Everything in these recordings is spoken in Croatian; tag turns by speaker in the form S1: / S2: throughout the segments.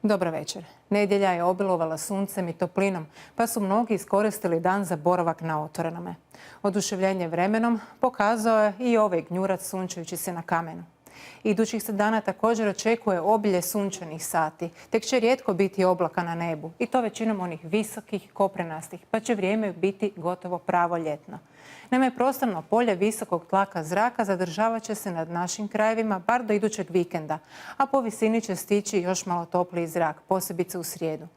S1: Dobar večer. Nedjelja je obilovala suncem i toplinom, pa su mnogi iskoristili dan za boravak na otvorenome. Oduševljenje vremenom pokazao je i ovaj gnjurac sunčajući se na kamenu. Idućih se dana također očekuje obilje sunčanih sati, tek će rijetko biti oblaka na nebu i to većinom onih visokih, koprenastih, pa će vrijeme biti gotovo pravo ljetno. Naime, prostorno polje visokog tlaka zraka zadržavat će se nad našim krajevima bar do idućeg vikenda, a po visini će stići još malo topliji zrak, posebice u srijedu.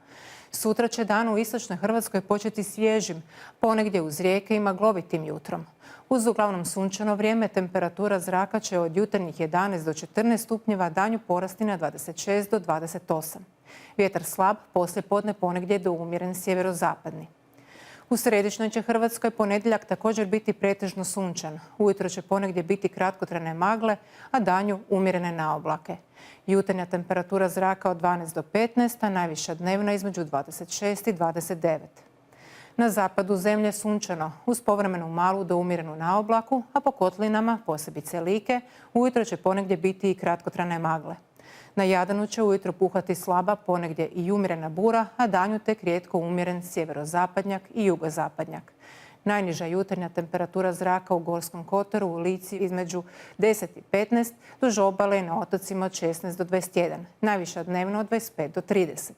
S1: Sutra će dan u istočnoj Hrvatskoj početi svježim, ponegdje uz rijeke i maglovitim jutrom. Uz uglavnom sunčano vrijeme temperatura zraka će od jutarnjih 11 do 14 stupnjeva danju porasti na 26 do 28. Vjetar slab, poslijepodne ponegdje do umjeren sjeverozapadni. U središnjoj će Hrvatskoj ponedjeljak također biti pretežno sunčan. Ujutro će ponegdje biti kratkotrajne magle, a danju umjerene naoblake. Jutarnja temperatura zraka od 12 do 15, a najviša dnevna između 26 i 29. Na zapadu zemlje sunčano, uz povremenu malu do umjerenu naoblaku, a po kotlinama, posebice Like, ujutro će ponegdje biti i kratkotrajne magle. Na Jadranu će ujutro puhati slaba, ponegdje i umjerena bura, a danju tek rijetko umjeren sjeverozapadnjak i jugozapadnjak. Najniža jutarnja temperatura zraka u Gorskom kotaru u Lici između 10 i 15, duž obale i na otocima od 16 do 21, najviša dnevno od 25 do 30.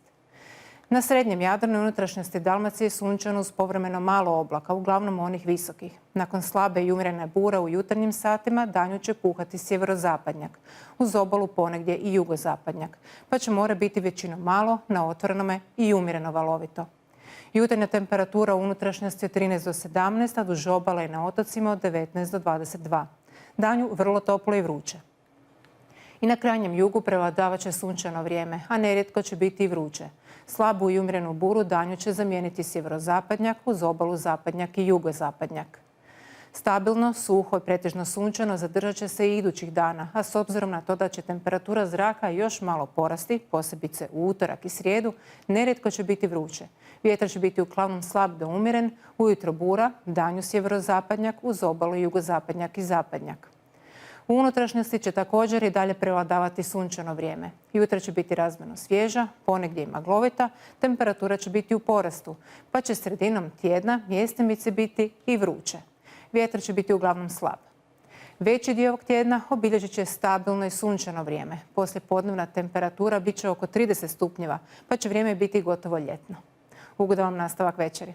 S1: Na srednjem Jadranu i unutrašnjosti Dalmacije sunčano uz povremeno malo oblaka, uglavnom onih visokih. Nakon slabe i umjerene bure u jutarnjim satima danju će puhati sjeverozapadnjak, uz obalu ponegdje i jugozapadnjak, pa će more biti većinom malo, na otvorenome i umjereno valovito. Jutarnja temperatura u unutrašnjosti od 13 do 17, a duž obale i na otocima od 19 do 22. Danju vrlo toplo i vruće. I na krajnjem jugu prevladavat će sunčano vrijeme, a nerijetko će biti i vruće. Slabu i umjerenu buru danju će zamijeniti sjeverozapadnjak, uz obalu zapadnjak i jugozapadnjak. Stabilno, suho i pretežno sunčano zadržat će se i idućih dana, a s obzirom na to da će temperatura zraka još malo porasti, posebice u utorak i srijedu, nerijetko će biti vruće. Vjetar će biti uglavnom slab do umjeren, ujutro bura, danju sjeverozapadnjak, uz obalu jugozapadnjak i zapadnjak. U unutrašnjosti će također i dalje prevladavati sunčano vrijeme. Jutra će biti razmjerno svježa, ponegdje i maglovita, temperatura će biti u porastu, pa će sredinom tjedna mjestimice biti i vruće. Vjetar će biti uglavnom slab. Veći dio ovog tjedna obilježit će stabilno i sunčano vrijeme. Poslijepodnevna temperatura bit će oko 30 stupnjeva, pa će vrijeme biti gotovo ljetno. Ugodan vam nastavak večeri.